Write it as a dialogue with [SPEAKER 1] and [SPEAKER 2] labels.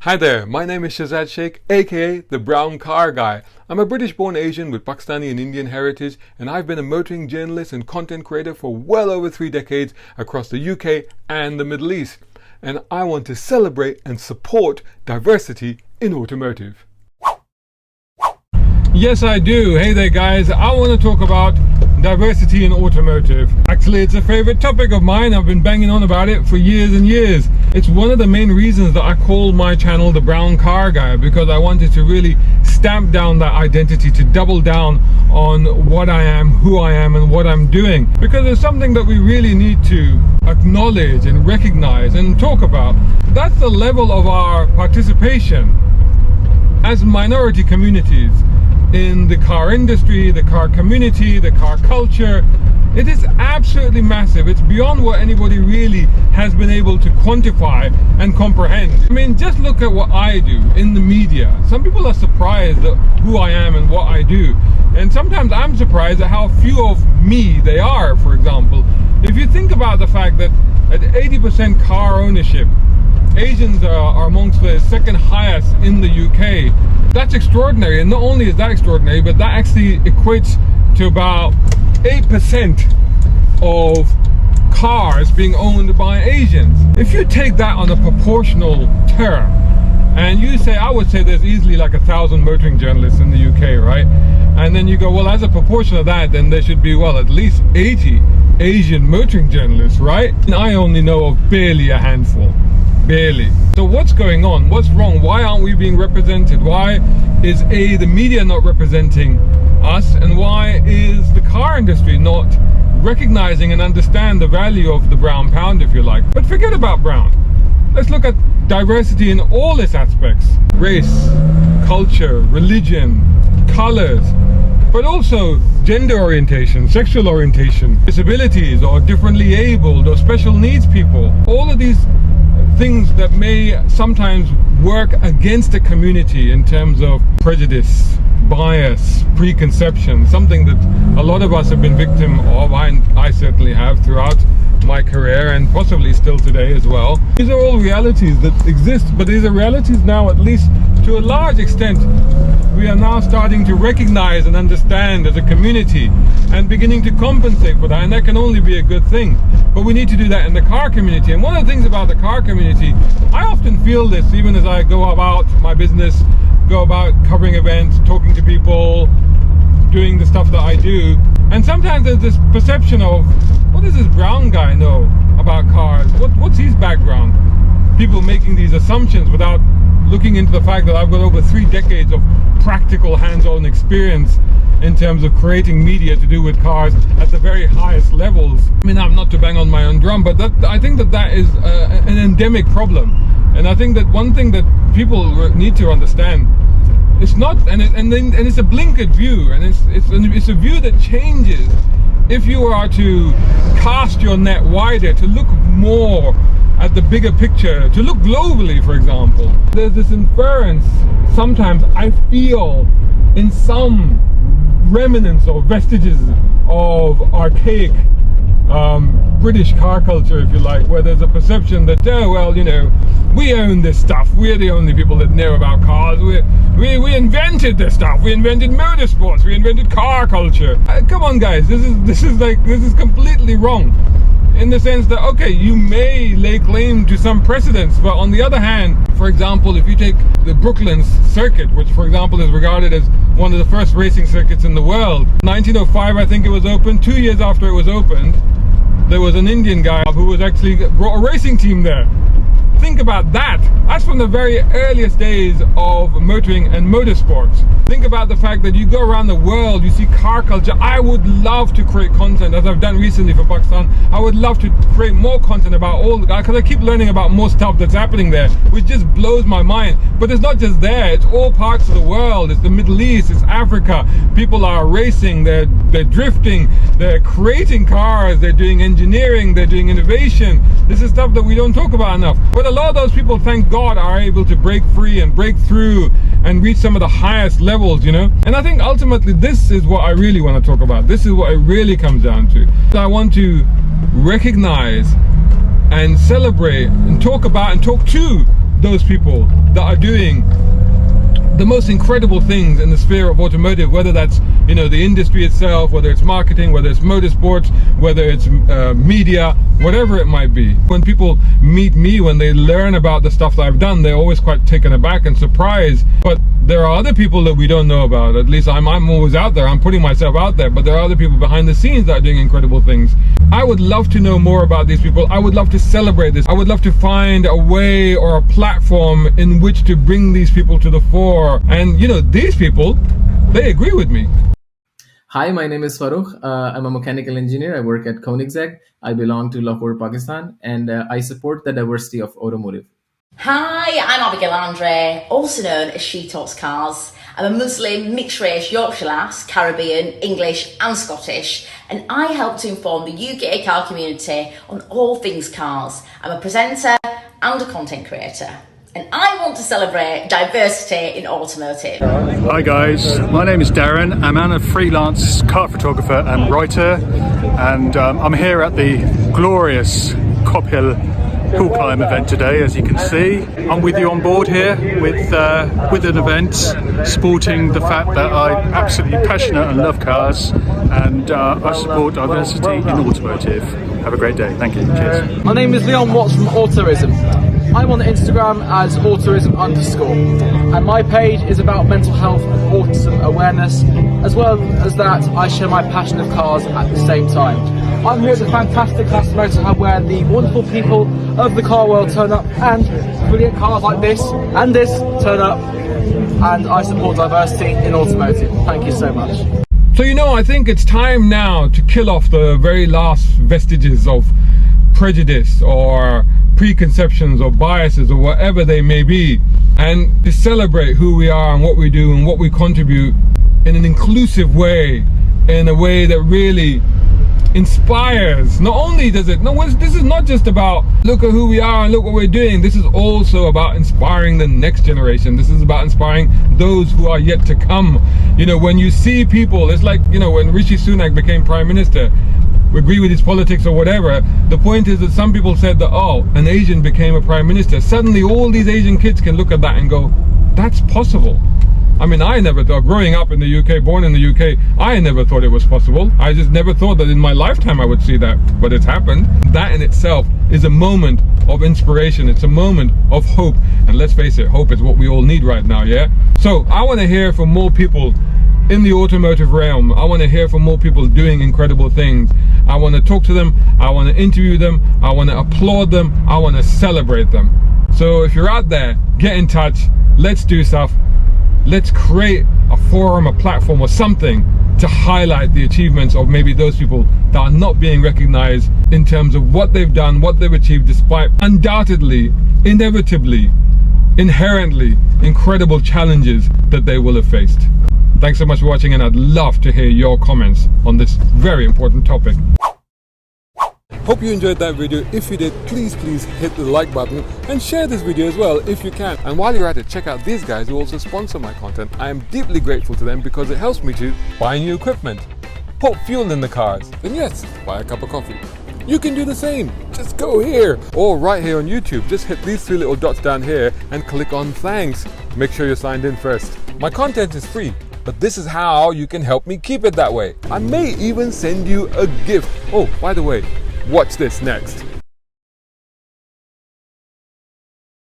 [SPEAKER 1] Hi there, my name is Shahzad Sheikh, aka the Brown Car Guy. I'm a British-born Asian with Pakistani and Indian heritage, and I've been a motoring journalist and content creator for well over 3 decades across the UK and the Middle East. And I want to celebrate and support diversity in automotive. Yes, I do. Hey there, guys. I want to talk about diversity in automotive. Actually, it's a favorite topic of mine. I've been banging on about it for years and years. It's one of the main reasons that I call my channel the Brown Car Guy, because I wanted to really stamp down that identity, to double down on what I am, who I am, and what I'm doing. Because it's something that we really need to acknowledge and recognize and talk about. That's the level of our participation as minority communities in the car industry, the car community, the car culture. It is absolutely massive. It's beyond what anybody really has been able to quantify and comprehend. I mean, just look at what I do in the media. Some people are surprised at who I am and what I do. And sometimes I'm surprised at how few of me they are, for example. If you think about the fact that at 80% car ownership, Asians are amongst the second highest in the UK. That's extraordinary, and not only is that extraordinary, but that actually equates to about 8% of cars being owned by Asians. If you take that on a proportional term, and you say, I would say there's easily like 1,000 motoring journalists in the UK, right? And then you go, well, as a proportion of that, then there should be, well, at least 80 Asian motoring journalists, right? And I only know of barely a handful. Barely. So what's going on? What's wrong? Why aren't we being represented? Why is the media not representing us? And why is the car industry not recognizing and understand the value of the brown pound, if you like? But forget about brown. Let's look at diversity in all its aspects. Race, culture, religion, colors, but also gender orientation, sexual orientation, disabilities, or differently abled, or special needs people. All of these things that may sometimes work against a community in terms of prejudice, bias, preconception, something that a lot of us have been victim of. I certainly have throughout my career, and possibly still today as well. These are all realities that exist, but these are realities now, at least to a large extent, we are now starting to recognize and understand as a community, and beginning to compensate for that, and that can only be a good thing. But we need to do that in the car community. And one of the things about the car community, I often feel this even as I go about my business, go about covering events, talking to people, doing the stuff that I do. And sometimes there's this perception of, what does this brown guy know about cars? What's his background? People making these assumptions without looking into the fact that I've got over 3 decades of practical hands-on experience in terms of creating media to do with cars at the very highest levels. I mean, I'm not to bang on my own drum, but I think that is an endemic problem. And I think that one thing that people need to understand, it's not, and it's a blinkered view, and it's a view that changes if you are to cast your net wider, to look more at the bigger picture, to look globally, for example. There's this inference, sometimes I feel, in some remnants or vestiges of archaic British car culture, if you like, where there's a perception that, oh, well, you know, we own this stuff. We're the only people that know about cars. We invented this stuff. We invented motorsports. We invented car culture. Come on, guys. This is completely wrong. In the sense that, okay, you may lay claim to some precedents, but on the other hand, for example, if you take the Brooklyn circuit, which for example is regarded as one of the first racing circuits in the world, 1905 I think it was opened. 2 years after it was opened, there was an Indian guy who was actually brought a racing team there. Think about that. That's from the very earliest days of motoring and motorsports. Think about the fact that you go around the world, you see car culture. I would love to create content, as I've done recently for Pakistan. I would love to create more content about all the guys, because I keep learning about more stuff that's happening there, which just blows my mind. But it's not just there, it's all parts of the world. It's the Middle East, it's Africa. People are racing, they're drifting, they're creating cars, they're doing engineering, they're doing innovation. This is stuff that we don't talk about enough. But a lot of those people, thank God, are able to break free and break through and reach some of the highest levels, you know. And I think ultimately this is what I really want to talk about. This is what it really comes down to. I want to recognize and celebrate and talk about and talk to those people that are doing the most incredible things in the sphere of automotive, whether that's, you know, the industry itself, whether it's marketing, whether it's motorsports, whether it's media, whatever it might be. When people meet me, when they learn about the stuff that I've done, they're always quite taken aback and surprised. But there are other people that we don't know about. At least I'm always out there, I'm putting myself out there, but there are other people behind the scenes that are doing incredible things. I would love to know more about these people. I would love to celebrate this. I would love to find a way or a platform in which to bring these people to the fore. And you know, these people, they agree with me.
[SPEAKER 2] Hi, my name is Farooq. I'm a mechanical engineer. I work at Koenigsegg. I belong to Lahore, Pakistan, and I support the diversity of automotive.
[SPEAKER 3] Hi, I'm Abigail Andre, also known as She Talks Cars. I'm a Muslim, mixed-race Yorkshire lass, Caribbean, English and Scottish, and I help to inform the UK car community on all things cars. I'm a presenter and a content creator, and I want to celebrate diversity in automotive.
[SPEAKER 4] Hi guys, my name is Darren. I'm a freelance car photographer and writer, and I'm here at the glorious Cop Hill Hill Climb event today. As you can see, I'm with you on board here with an event sporting the fact that I'm absolutely passionate and love cars, and I support diversity in automotive. Have a great day. Thank you. Cheers.
[SPEAKER 5] My name is Leon Watts from Autorism. I'm on Instagram as autorism_, and my page is about mental health and autism awareness. As well as that, I share my passion of cars at the same time. I'm here at the fantastic Class Motor Hub where the wonderful people of the car world turn up, and brilliant cars like this and this turn up, and I support diversity in automotive. Thank you so much.
[SPEAKER 1] So, you know, I think it's time now to kill off the very last vestiges of prejudice or preconceptions or biases or whatever they may be, and to celebrate who we are and what we do and what we contribute in an inclusive way, in a way that really inspires. Not only does it, this is not just about look at who we are and look what we're doing. This is also about inspiring the next generation. This is about inspiring those who are yet to come. You know, when you see people, it's like, you know, when Rishi Sunak became Prime Minister, we agree with his politics or whatever, the point is that some people said that, oh, an Asian became a Prime Minister. Suddenly all these Asian kids can look at that and go, that's possible. I mean, I never thought, growing up in the UK, born in the UK, I never thought it was possible. I just never thought that in my lifetime I would see that, but it's happened. That in itself is a moment of inspiration. It's a moment of hope. And let's face it, hope is what we all need right now, yeah? So I want to hear from more people in the automotive realm. I want to hear from more people doing incredible things. I want to talk to them. I want to interview them. I want to applaud them. I want to celebrate them. So if you're out there, get in touch. Let's do stuff. Let's create a forum, a platform or something to highlight the achievements of maybe those people that are not being recognized in terms of what they've done, what they've achieved, despite undoubtedly, inevitably, inherently incredible challenges that they will have faced. Thanks so much for watching, and I'd love to hear your comments on this very important topic. Hope you enjoyed that video. If you did, please hit the like button and share this video as well if you can. And while you're at it, check out these guys who also sponsor my content. I am deeply grateful to them because it helps me to buy new equipment, put fuel in the cars, and yes, buy a cup of coffee. You can do the same. Just go here or right here on YouTube. Just hit these three little dots down here and click on thanks. Make sure you're signed in first. My content is free, but this is how you can help me keep it that way. I may even send you a gift. Oh, by the way, watch this next.